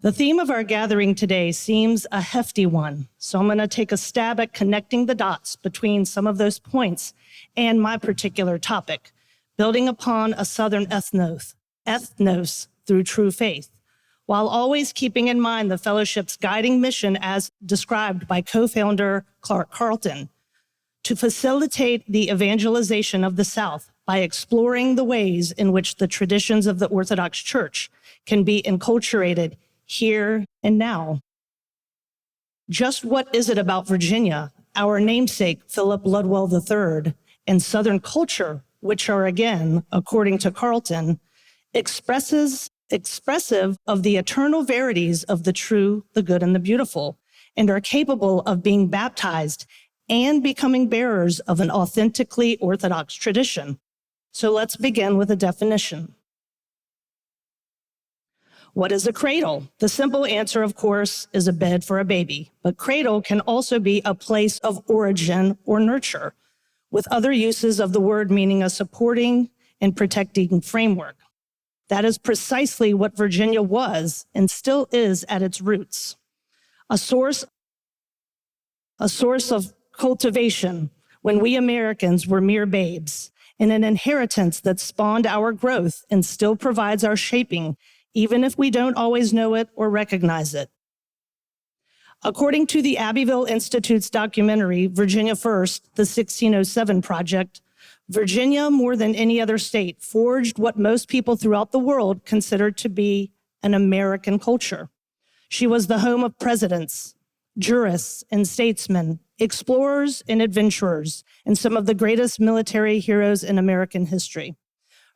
The theme of our gathering today seems a hefty one, so I'm going to take a stab at connecting the dots between some of those points and my particular topic, building upon a Southern ethnos through true faith, while always keeping in mind the fellowship's guiding mission as described by co-founder Clark Carlton, to facilitate the evangelization of the South by exploring the ways in which the traditions of the Orthodox Church can be enculturated here and now. Just what is it about Virginia, our namesake Philip Ludwell III, and Southern culture, which are again, according to Carlton, expressive of the eternal verities of the true, the good, and the beautiful, and are capable of being baptized and becoming bearers of an authentically Orthodox tradition? So let's begin with a definition. What is a cradle? The simple answer, of course, is a bed for a baby, but cradle can also be a place of origin or nurture, with other uses of the word meaning a supporting and protecting framework. That is precisely what Virginia was and still is at its roots. A source of cultivation when we Americans were mere babes, and an inheritance that spawned our growth and still provides our shaping, even if we don't always know it or recognize it. According to the Abbeville Institute's documentary, Virginia First, the 1607 Project, Virginia, more than any other state, forged what most people throughout the world considered to be an American culture. She was the home of presidents, jurists, and statesmen, explorers and adventurers, and some of the greatest military heroes in American history.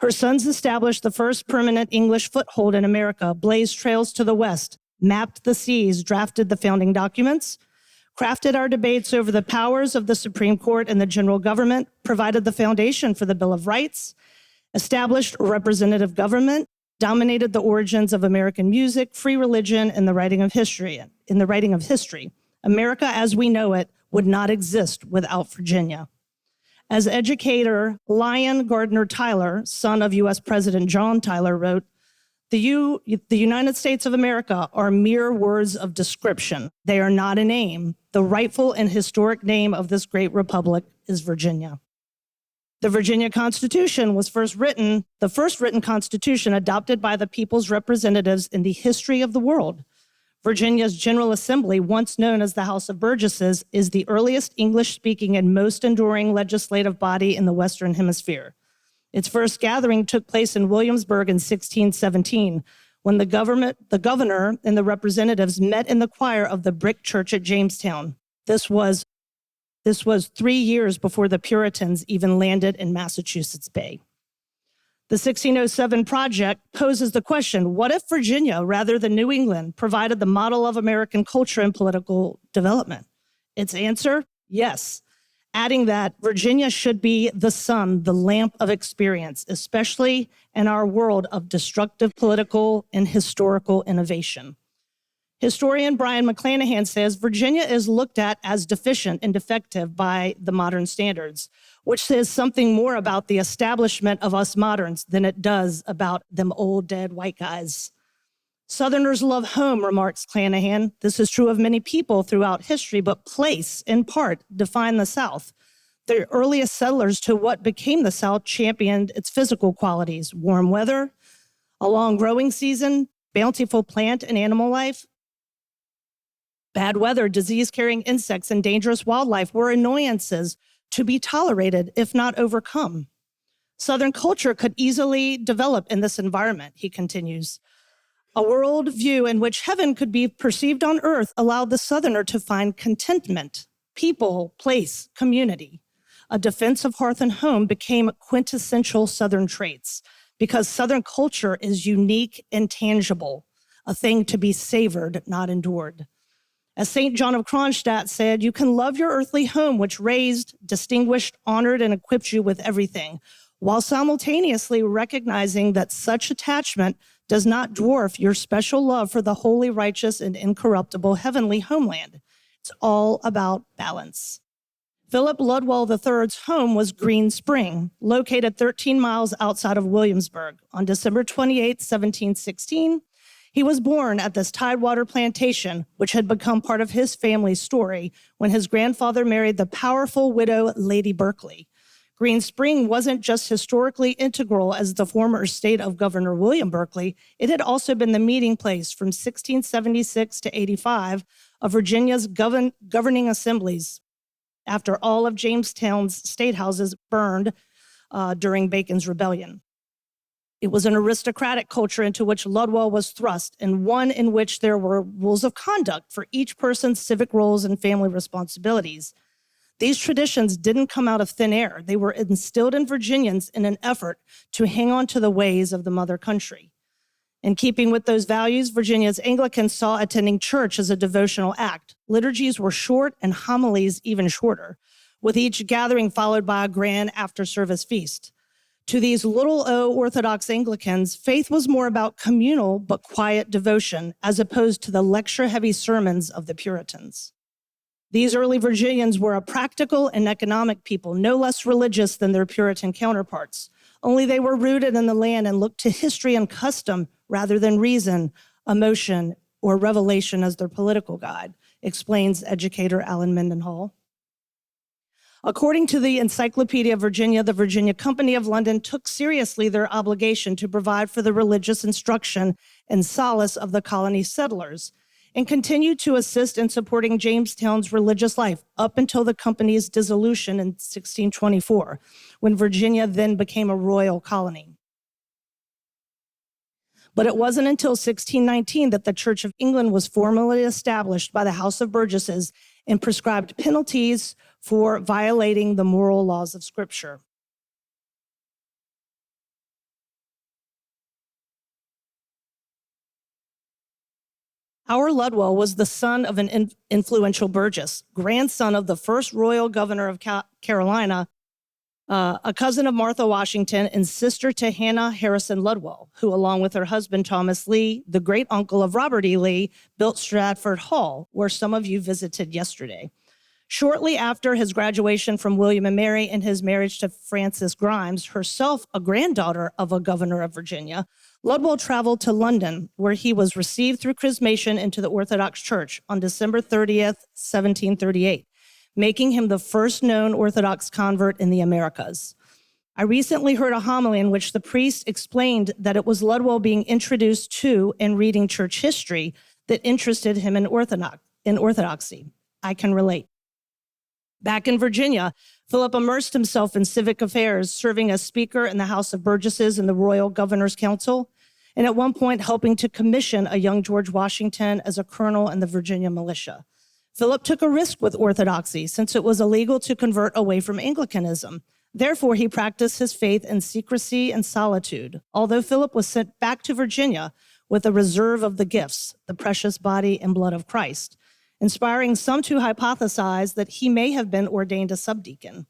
Her sons established the first permanent English foothold in America, blazed trails to the west, mapped the seas, drafted the founding documents, crafted our debates over the powers of the Supreme Court and the general government, provided the foundation for the Bill of Rights, established representative government, dominated the origins of American music, free religion, and the writing of history. America as we know it would not exist without Virginia. As educator Lyon Gardner Tyler, son of U.S. President John Tyler, wrote, the United States of America are mere words of description. They are not a name. The rightful and historic name of this great republic is Virginia. The Virginia Constitution was the first written constitution adopted by the people's representatives in the history of the world. Virginia's General Assembly, once known as the House of Burgesses, is the earliest English-speaking and most enduring legislative body in the Western Hemisphere. Its first gathering took place in Williamsburg in 1617, when the governor and the representatives met in the choir of the Brick Church at Jamestown. This was 3 years before the Puritans even landed in Massachusetts Bay. The 1607 Project poses the question, what if Virginia, rather than New England, provided the model of American culture and political development? Its answer, yes, adding that Virginia should be the sun, the lamp of experience, especially in our world of destructive political and historical innovation. Historian Brian McClanahan says Virginia is looked at as deficient and defective by the modern standards, which says something more about the establishment of us moderns than it does about them old dead white guys. Southerners love home, remarks Clanahan. This is true of many people throughout history, but place, in part, defined the South. The earliest settlers to what became the South championed its physical qualities: warm weather, a long growing season, bountiful plant and animal life. Bad weather, disease-carrying insects, and dangerous wildlife were annoyances to be tolerated, if not overcome. Southern culture could easily develop in this environment, he continues. A worldview in which heaven could be perceived on earth allowed the Southerner to find contentment, people, place, community. A defense of hearth and home became quintessential Southern traits because Southern culture is unique and tangible, a thing to be savored, not endured. As St. John of Kronstadt said, you can love your earthly home, which raised, distinguished, honored, and equipped you with everything, while simultaneously recognizing that such attachment does not dwarf your special love for the holy, righteous, and incorruptible heavenly homeland. It's all about balance. Philip Ludwell III's home was Green Spring, located 13 miles outside of Williamsburg. On December 28, 1716, He was born at this Tidewater plantation, which had become part of his family's story when his grandfather married the powerful widow Lady Berkeley. Green Spring wasn't just historically integral as the former estate of Governor William Berkeley, it had also been the meeting place from 1676 to 85 of Virginia's governing assemblies after all of Jamestown's state houses burned during Bacon's Rebellion. It was an aristocratic culture into which Ludwell was thrust, and one in which there were rules of conduct for each person's civic roles and family responsibilities. These traditions didn't come out of thin air. They were instilled in Virginians in an effort to hang on to the ways of the mother country. In keeping with those values, Virginia's Anglicans saw attending church as a devotional act. Liturgies were short and homilies even shorter, with each gathering followed by a grand after-service feast. To these little O Orthodox Anglicans, faith was more about communal but quiet devotion, as opposed to the lecture-heavy sermons of the Puritans. These early Virginians were a practical and economic people, no less religious than their Puritan counterparts. Only they were rooted in the land and looked to history and custom rather than reason, emotion, or revelation as their political guide, explains educator Alan Mendenhall. According to the Encyclopedia of Virginia, the Virginia Company of London took seriously their obligation to provide for the religious instruction and solace of the colony settlers, and continued to assist in supporting Jamestown's religious life up until the company's dissolution in 1624, when Virginia then became a royal colony. But it wasn't until 1619 that the Church of England was formally established by the House of Burgesses and prescribed penalties for violating the moral laws of Scripture. Our Ludwell was the son of an influential Burgess, grandson of the first royal governor of Carolina, a cousin of Martha Washington, and sister to Hannah Harrison Ludwell, who, along with her husband Thomas Lee, the great uncle of Robert E. Lee, built Stratford Hall, where some of you visited yesterday. Shortly after his graduation from William and Mary and his marriage to Frances Grimes, herself a granddaughter of a governor of Virginia, Ludwell traveled to London, where he was received through chrismation into the Orthodox Church on December 30th, 1738, making him the first known Orthodox convert in the Americas. I recently heard a homily in which the priest explained that it was Ludwell being introduced to and reading church history that interested him in Orthodoxy. I can relate. Back in Virginia, Philip immersed himself in civic affairs, serving as Speaker in the House of Burgesses and the Royal Governor's Council, and at one point helping to commission a young George Washington as a colonel in the Virginia militia. Philip took a risk with Orthodoxy since it was illegal to convert away from Anglicanism. Therefore, he practiced his faith in secrecy and solitude, although Philip was sent back to Virginia with a reserve of the gifts, the precious body and blood of Christ, inspiring some to hypothesize that he may have been ordained a subdeacon.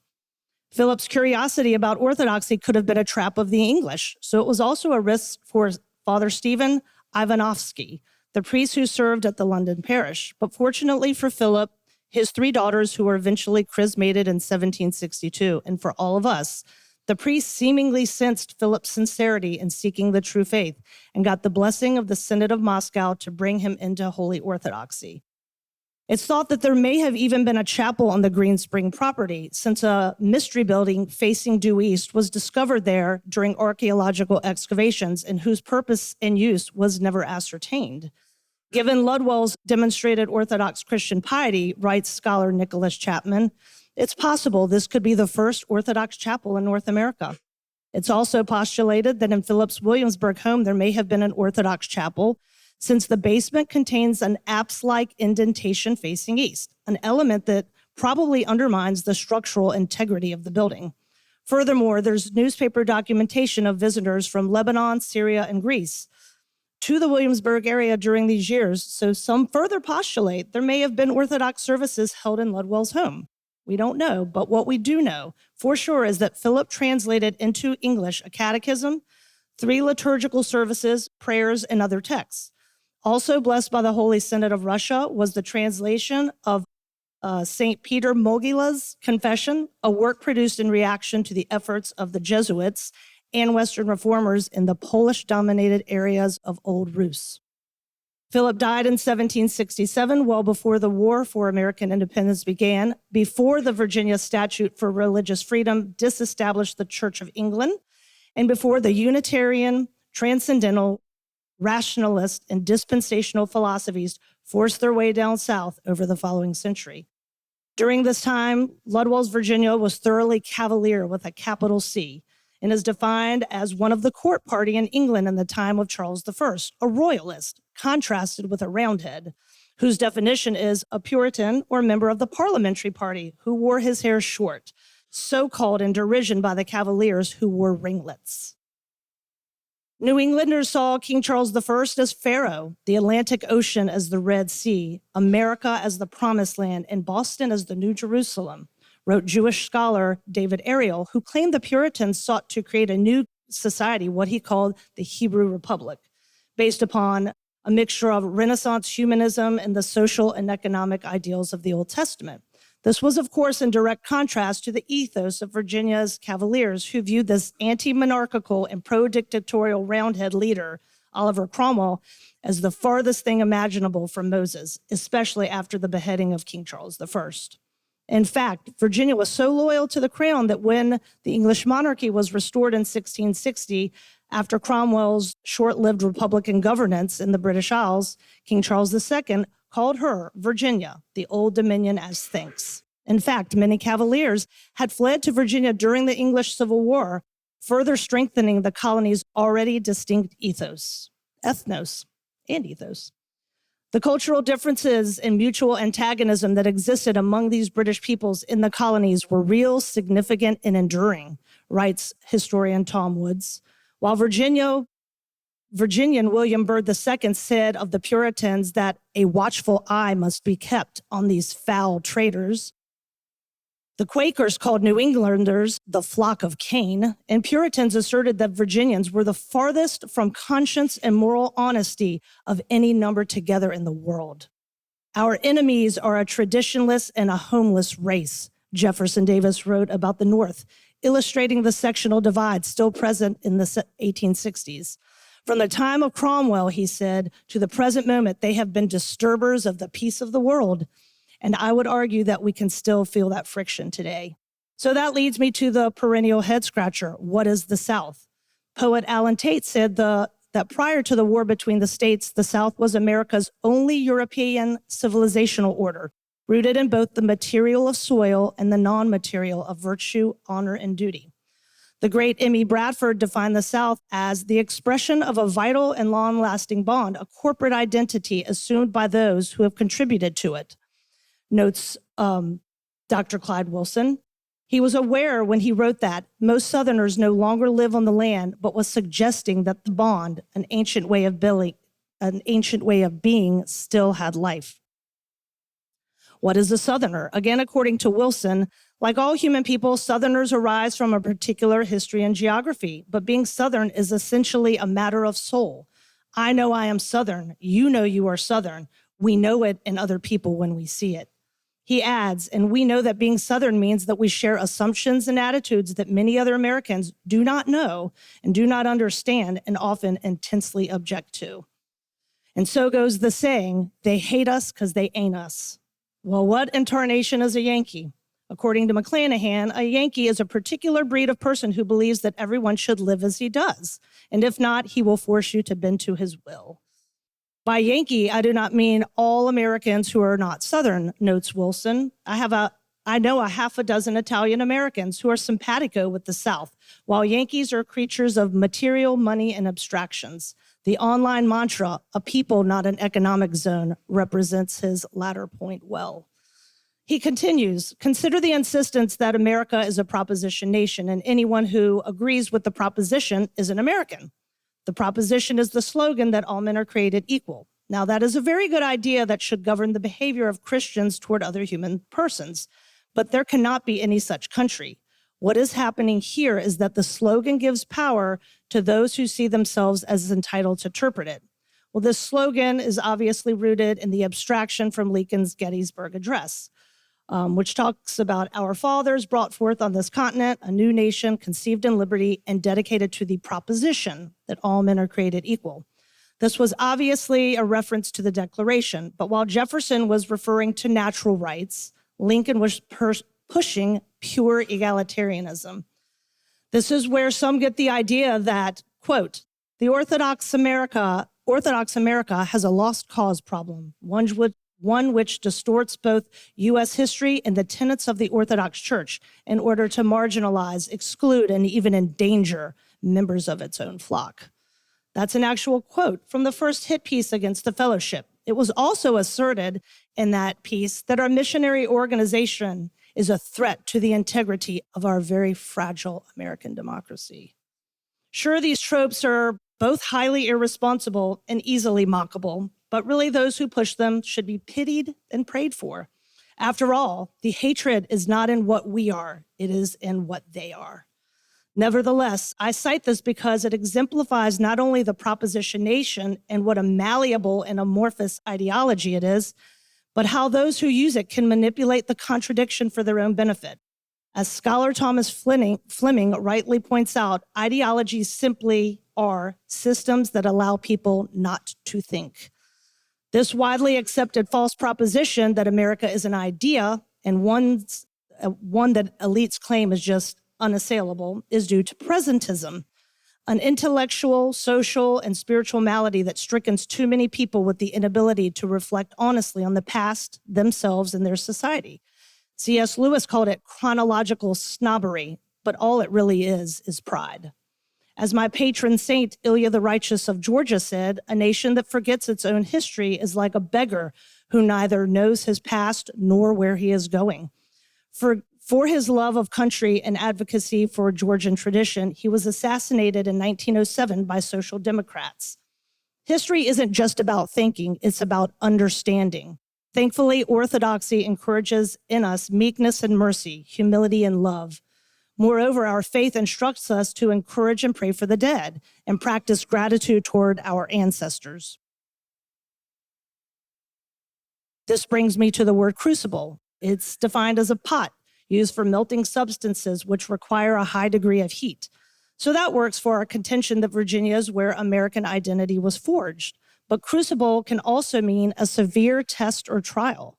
Philip's curiosity about Orthodoxy could have been a trap of the English, so it was also a risk for Father Stephen Ivanovsky, the priest who served at the London parish. But fortunately for Philip, his three daughters, who were eventually chrismated in 1762, and for all of us, the priest seemingly sensed Philip's sincerity in seeking the true faith and got the blessing of the Synod of Moscow to bring him into Holy Orthodoxy. It's thought that there may have even been a chapel on the Green Spring property, since a mystery building facing due east was discovered there during archaeological excavations and whose purpose and use was never ascertained. Given Ludwell's demonstrated Orthodox Christian piety, writes scholar Nicholas Chapman, it's possible this could be the first Orthodox chapel in North America. It's also postulated that in Philip's Williamsburg home there may have been an Orthodox chapel, since the basement contains an apse-like indentation facing east, an element that probably undermines the structural integrity of the building. Furthermore, there's newspaper documentation of visitors from Lebanon, Syria, and Greece to the Williamsburg area during these years, so some further postulate there may have been Orthodox services held in Ludwell's home. We don't know, but what we do know for sure is that Philip translated into English a catechism, 3 liturgical services, prayers, and other texts. Also blessed by the Holy Synod of Russia was the translation of St. Peter Mogila's Confession, a work produced in reaction to the efforts of the Jesuits and Western reformers in the Polish-dominated areas of Old Rus. Philip died in 1767, well before the War for American Independence began, before the Virginia Statute for Religious Freedom disestablished the Church of England, and before the Unitarian, Transcendental, Rationalist, and Dispensational philosophies forced their way down south over the following century. During this time, Ludwell's Virginia was thoroughly Cavalier with a capital C, and is defined as one of the court party in England in the time of Charles I, a royalist, contrasted with a Roundhead, whose definition is a Puritan or member of the parliamentary party who wore his hair short, so called in derision by the Cavaliers who wore ringlets. New Englanders saw King Charles I as Pharaoh, the Atlantic Ocean as the Red Sea, America as the Promised Land, and Boston as the New Jerusalem, wrote Jewish scholar David Ariel, who claimed the Puritans sought to create a new society, what he called the Hebrew Republic, based upon a mixture of Renaissance humanism and the social and economic ideals of the Old Testament. This was, of course, in direct contrast to the ethos of Virginia's Cavaliers, who viewed this anti-monarchical and pro-dictatorial Roundhead leader, Oliver Cromwell, as the farthest thing imaginable from Moses, especially after the beheading of King Charles I. In fact, Virginia was so loyal to the crown that when the English monarchy was restored in 1660, after Cromwell's short-lived Republican governance in the British Isles, King Charles II called her, Virginia, the Old Dominion as thanks. In fact, many Cavaliers had fled to Virginia during the English Civil War, further strengthening the colony's already distinct ethos. The cultural differences and mutual antagonism that existed among these British peoples in the colonies were real, significant, and enduring, writes historian Tom Woods. While Virginian William Byrd II said of the Puritans that a watchful eye must be kept on these foul traitors, the Quakers called New Englanders the flock of Cain, and Puritans asserted that Virginians were the farthest from conscience and moral honesty of any number together in the world. Our enemies are a traditionless and a homeless race, Jefferson Davis wrote about the North, illustrating the sectional divide still present in the 1860s. From the time of Cromwell, he said, to the present moment, they have been disturbers of the peace of the world. And I would argue that we can still feel that friction today. So that leads me to the perennial head scratcher. What is the South? Poet Alan Tate said that prior to the war between the states, the South was America's only European civilizational order, rooted in both the material of soil and the non-material of virtue, honor, and duty. The great Emmy Bradford defined the South as the expression of a vital and long-lasting bond, a corporate identity assumed by those who have contributed to it, notes Dr. Clyde Wilson. He was aware when he wrote that most Southerners no longer live on the land, but was suggesting that the bond, an ancient way of being, still had life. What is a Southerner? Again, according to Wilson, like all human people, Southerners arise from a particular history and geography, but being Southern is essentially a matter of soul. I know I am Southern. You know you are Southern. We know it in other people when we see it. He adds, and we know that being Southern means that we share assumptions and attitudes that many other Americans do not know and do not understand and often intensely object to. And so goes the saying, they hate us because they ain't us. Well, what incarnation is a Yankee? According to McClanahan, a Yankee is a particular breed of person who believes that everyone should live as he does, and if not, he will force you to bend to his will. By Yankee, I do not mean all Americans who are not Southern, notes Wilson. I know a half a dozen Italian Americans who are simpatico with the South, while Yankees are creatures of material, money, and abstractions. The online mantra, a people, not an economic zone, represents his latter point well. He continues, consider the insistence that America is a proposition nation, and anyone who agrees with the proposition is an American. The proposition is the slogan that all men are created equal. Now, that is a very good idea that should govern the behavior of Christians toward other human persons, but there cannot be any such country. What is happening here is that the slogan gives power to those who see themselves as entitled to interpret it. Well, this slogan is obviously rooted in the abstraction from Lincoln's Gettysburg Address, which talks about our fathers brought forth on this continent a new nation conceived in liberty and dedicated to the proposition that all men are created equal. This was obviously a reference to the Declaration, but while Jefferson was referring to natural rights, Lincoln was pushing pure egalitarianism. This is where some get the idea that, quote, the Orthodox America has a lost cause problem, one which distorts both U.S. history and the tenets of the Orthodox Church in order to marginalize, exclude, and even endanger members of its own flock. That's an actual quote from the first hit piece against the fellowship. It was also asserted in that piece that our missionary organization is a threat to the integrity of our very fragile American democracy. Sure, these tropes are both highly irresponsible and easily mockable, but really those who push them should be pitied and prayed for. After all, the hatred is not in what we are, it is in what they are. Nevertheless, I cite this because it exemplifies not only the propositionation and what a malleable and amorphous ideology it is, but how those who use it can manipulate the contradiction for their own benefit. As scholar Thomas Fleming rightly points out, ideologies simply are systems that allow people not to think. This widely accepted false proposition that America is an idea and one that elites claim is just unassailable is due to presentism, an intellectual, social, and spiritual malady that strickens too many people with the inability to reflect honestly on the past, themselves, and their society. C.S. Lewis called it chronological snobbery, but all it really is pride. As my patron saint, Ilya the Righteous of Georgia said, a nation that forgets its own history is like a beggar who neither knows his past nor where he is going. For his love of country and advocacy for Georgian tradition, he was assassinated in 1907 by Social Democrats. History isn't just about thinking, it's about understanding. Thankfully, Orthodoxy encourages in us meekness and mercy, humility and love. Moreover, our faith instructs us to encourage and pray for the dead and practice gratitude toward our ancestors. This brings me to the word crucible. It's defined as a pot used for melting substances which require a high degree of heat. So that works for our contention that Virginia is where American identity was forged. But crucible can also mean a severe test or trial.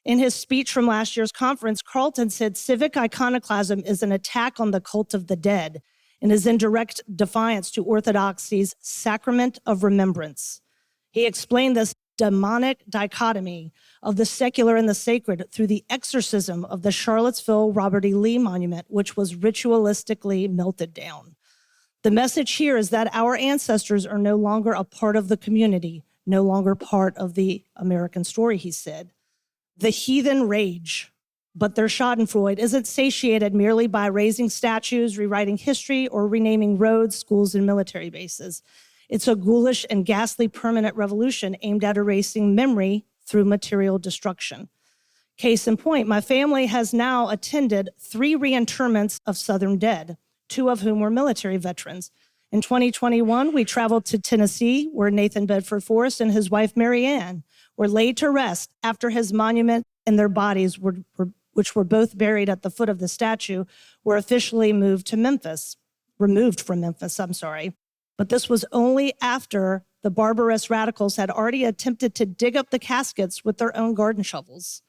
In his speech from last year's conference, Carlton said civic iconoclasm is an attack on the cult of the dead and is in direct defiance to Orthodoxy's sacrament of remembrance. He explained this demonic dichotomy of the secular and the sacred through the exorcism of the Charlottesville Robert E. Lee monument, which was ritualistically melted down. The message here is that our ancestors are no longer a part of the community, no longer part of the American story, he said. The heathen rage, but their schadenfreude isn't satiated merely by raising statues, rewriting history, or renaming roads, schools, and military bases. It's a ghoulish and ghastly permanent revolution aimed at erasing memory through material destruction. Case in point, my family has now attended 3 reinterments of Southern dead, 2 of whom were military veterans. In 2021, we traveled to Tennessee, where Nathan Bedford Forrest and his wife Mary Ann were laid to rest after his monument and their bodies, which were both buried at the foot of the statue, were officially removed from Memphis. But this was only after the barbarous radicals had already attempted to dig up the caskets with their own garden shovels.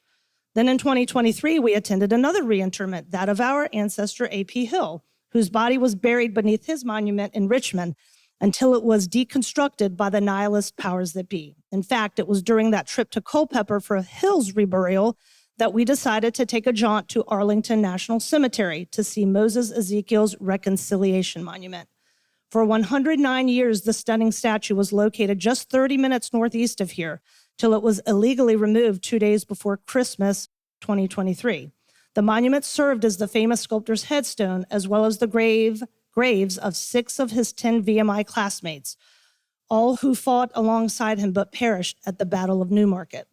Then in 2023, we attended another reinterment, that of our ancestor A.P. Hill, whose body was buried beneath his monument in Richmond until it was deconstructed by the nihilist powers that be. In fact, it was during that trip to Culpeper for Hill's reburial that we decided to take a jaunt to Arlington National Cemetery to see Moses Ezekiel's Reconciliation Monument. For 109 years, the stunning statue was located just 30 minutes northeast of here, till it was illegally removed 2 days before Christmas 2023. The monument served as the famous sculptor's headstone, as well as the graves of 6 of his 10 VMI classmates, all who fought alongside him but perished at the Battle of Newmarket.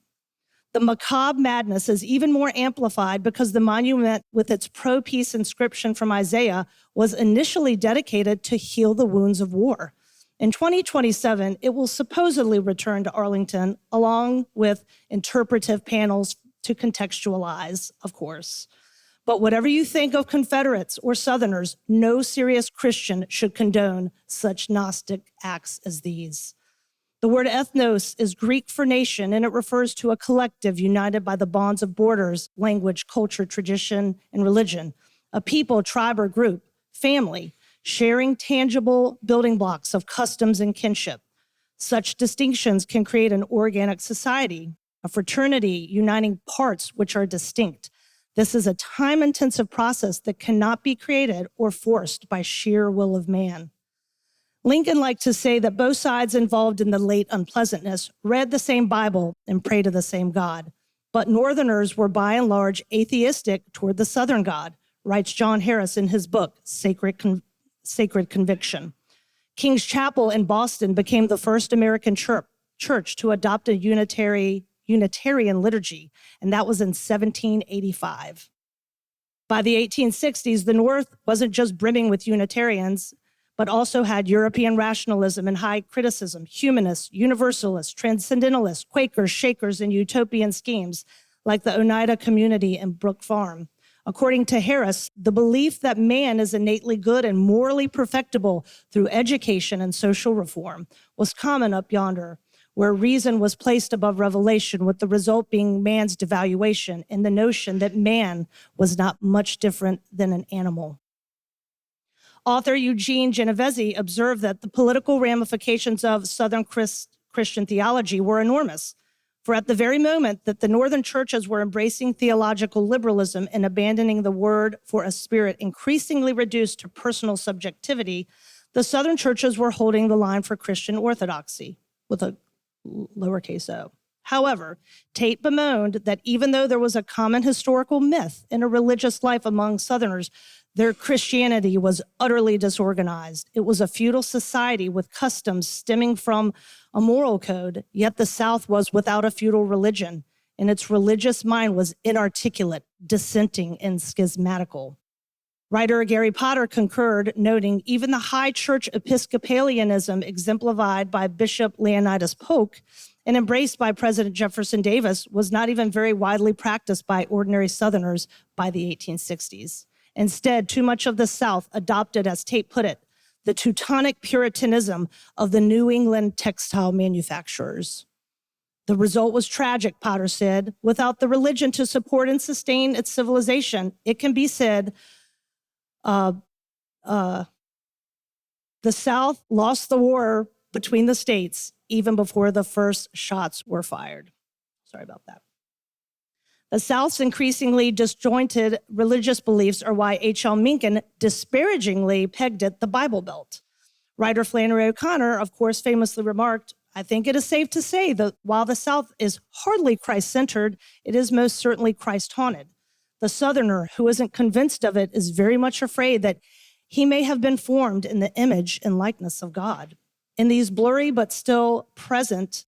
The macabre madness is even more amplified because the monument, with its pro-peace inscription from Isaiah, was initially dedicated to heal the wounds of war. In 2027, it will supposedly return to Arlington, along with interpretive panels to contextualize, of course. But whatever you think of Confederates or Southerners, no serious Christian should condone such Gnostic acts as these. The word ethnos is Greek for nation, and it refers to a collective united by the bonds of borders, language, culture, tradition, and religion. A people, tribe, or group, family, sharing tangible building blocks of customs and kinship. Such distinctions can create an organic society, a fraternity uniting parts which are distinct. This is a time-intensive process that cannot be created or forced by sheer will of man. Lincoln liked to say that both sides involved in the late unpleasantness read the same Bible and prayed to the same God. But Northerners were by and large atheistic toward the Southern God, writes John Harris in his book, Sacred Conviction. King's Chapel in Boston became the first American church to adopt a Unitarian liturgy, and that was in 1785. By the 1860s, the North wasn't just brimming with Unitarians, but also had European rationalism and high criticism, humanists, universalists, transcendentalists, Quakers, Shakers, and utopian schemes like the Oneida community and Brook Farm. According to Harris, the belief that man is innately good and morally perfectible through education and social reform was common up yonder, where reason was placed above revelation, with the result being man's devaluation and the notion that man was not much different than an animal. Author Eugene Genovese observed that the political ramifications of Southern Christian theology were enormous. For at the very moment that the Northern churches were embracing theological liberalism and abandoning the word for a spirit increasingly reduced to personal subjectivity, the Southern churches were holding the line for Christian orthodoxy with a lowercase o. However, Tate bemoaned that even though there was a common historical myth in a religious life among Southerners, their Christianity was utterly disorganized. It was a feudal society with customs stemming from a moral code, yet the South was without a feudal religion, and its religious mind was inarticulate, dissenting, and schismatical. Writer Gary Potter concurred, noting even the high church Episcopalianism exemplified by Bishop Leonidas Polk and embraced by President Jefferson Davis was not even very widely practiced by ordinary Southerners by the 1860s. Instead, too much of the South adopted, as Tate put it, the Teutonic Puritanism of the New England textile manufacturers. The result was tragic, Potter said. Without the religion to support and sustain its civilization, it can be said the South lost the war between the states even before the first shots were fired. Sorry about that. The South's increasingly disjointed religious beliefs are why H.L. Mencken disparagingly pegged it the Bible Belt. Writer Flannery O'Connor, of course, famously remarked, "I think it is safe to say that while the South is hardly Christ-centered, it is most certainly Christ-haunted. The Southerner who isn't convinced of it is very much afraid that he may have been formed in the image and likeness of God." In these blurry but still present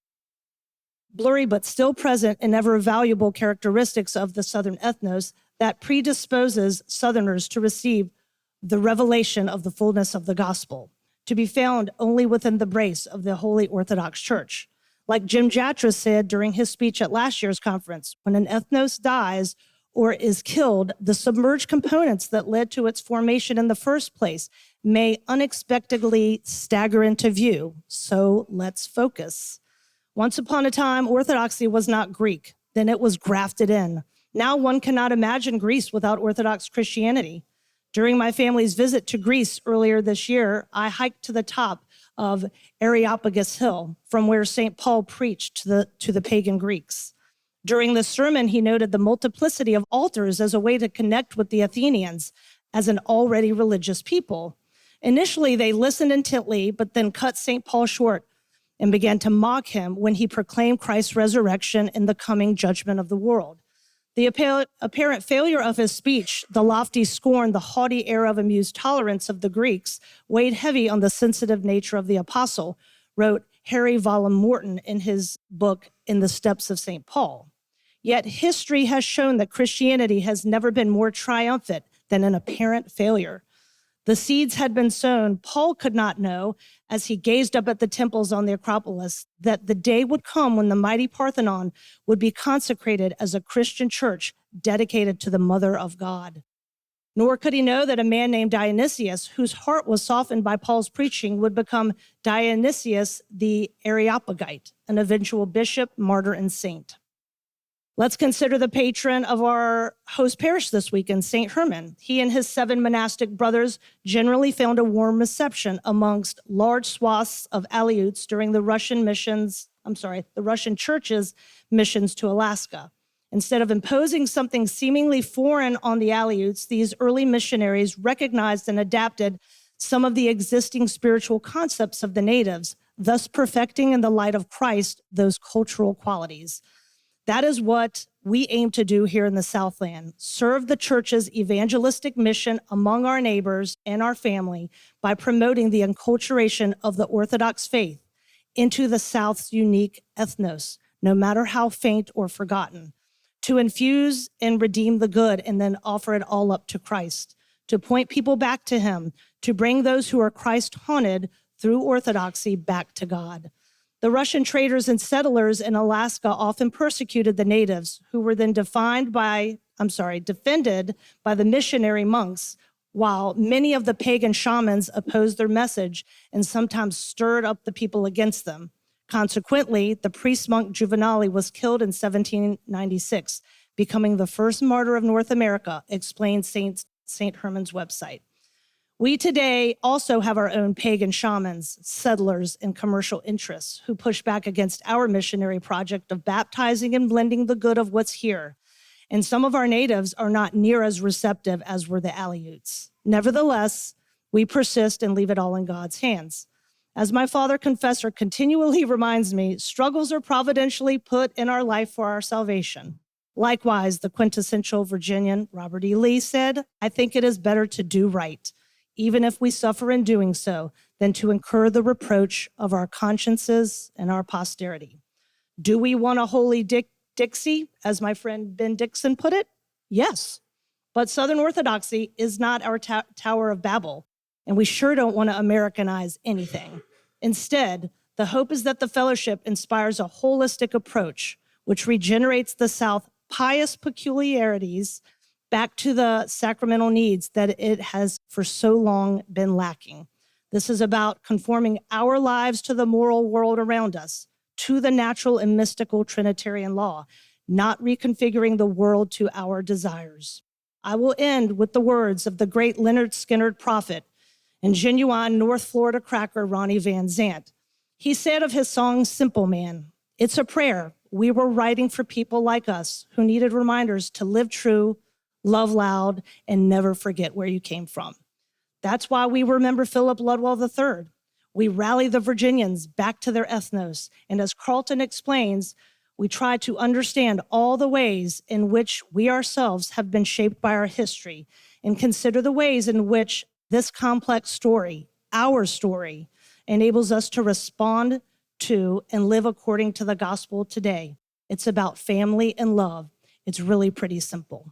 and ever valuable characteristics of the Southern ethnos that predisposes Southerners to receive the revelation of the fullness of the gospel, to be found only within the brace of the Holy Orthodox Church. Like Jim Jatras said during his speech at last year's conference, when an ethnos dies or is killed, the submerged components that led to its formation in the first place may unexpectedly stagger into view. So let's focus. Once upon a time, Orthodoxy was not Greek. Then it was grafted in. Now one cannot imagine Greece without Orthodox Christianity. During my family's visit to Greece earlier this year, I hiked to the top of Areopagus Hill, from where St. Paul preached to the pagan Greeks. During the sermon, he noted the multiplicity of altars as a way to connect with the Athenians as an already religious people. Initially, they listened intently, but then cut St. Paul short and began to mock him when he proclaimed Christ's resurrection and the coming judgment of the world. The apparent failure of his speech, the lofty scorn, the haughty air of amused tolerance of the Greeks weighed heavy on the sensitive nature of the apostle, wrote Harry Valum Morton in his book, In the Steps of St. Paul. Yet history has shown that Christianity has never been more triumphant than an apparent failure. The seeds had been sown. Paul could not know, as he gazed up at the temples on the Acropolis, that the day would come when the mighty Parthenon would be consecrated as a Christian church dedicated to the Mother of God. Nor could he know that a man named Dionysius, whose heart was softened by Paul's preaching, would become Dionysius the Areopagite, an eventual bishop, martyr, and saint. Let's consider the patron of our host parish this weekend, St. Herman. He and his 7 monastic brothers generally found a warm reception amongst large swaths of Aleuts during the Russian church's missions to Alaska. Instead of imposing something seemingly foreign on the Aleuts, these early missionaries recognized and adapted some of the existing spiritual concepts of the natives, thus perfecting in the light of Christ those cultural qualities. That is what we aim to do here in the Southland, serve the church's evangelistic mission among our neighbors and our family by promoting the enculturation of the Orthodox faith into the South's unique ethnos, no matter how faint or forgotten, to infuse and redeem the good and then offer it all up to Christ, to point people back to him, to bring those who are Christ-haunted through Orthodoxy back to God. The Russian traders and settlers in Alaska often persecuted the natives, who were then defended by the missionary monks, while many of the pagan shamans opposed their message and sometimes stirred up the people against them. Consequently, the priest-monk Juvenali was killed in 1796, becoming the first martyr of North America, explains St. Herman's website. We today also have our own pagan shamans, settlers, and commercial interests who push back against our missionary project of baptizing and blending the good of what's here. And some of our natives are not near as receptive as were the Aleuts. Nevertheless, we persist and leave it all in God's hands. As my father confessor continually reminds me, struggles are providentially put in our life for our salvation. Likewise, the quintessential Virginian Robert E. Lee said, "I think it is better to do right, even if we suffer in doing so, than to incur the reproach of our consciences and our posterity." Do we want a holy Dixie, as my friend Ben Dixon put it? Yes. But Southern Orthodoxy is not our Tower of Babel, and we sure don't want to Americanize anything. Instead, the hope is that the fellowship inspires a holistic approach, which regenerates the South's pious peculiarities back to the sacramental needs that it has for so long been lacking. This is about conforming our lives to the moral world around us, to the natural and mystical Trinitarian law, not reconfiguring the world to our desires. I will end with the words of the great Leonard Skinner prophet and genuine North Florida cracker Ronnie Van Zant. He said of his song, Simple Man, "It's a prayer we were writing for people like us who needed reminders to live true, love loud, and never forget where you came from." That's why we remember Philip Ludwell III. We rally the Virginians back to their ethnos. And as Carlton explains, we try to understand all the ways in which we ourselves have been shaped by our history and consider the ways in which this complex story, our story, enables us to respond to and live according to the gospel today. It's about family and love. It's really pretty simple.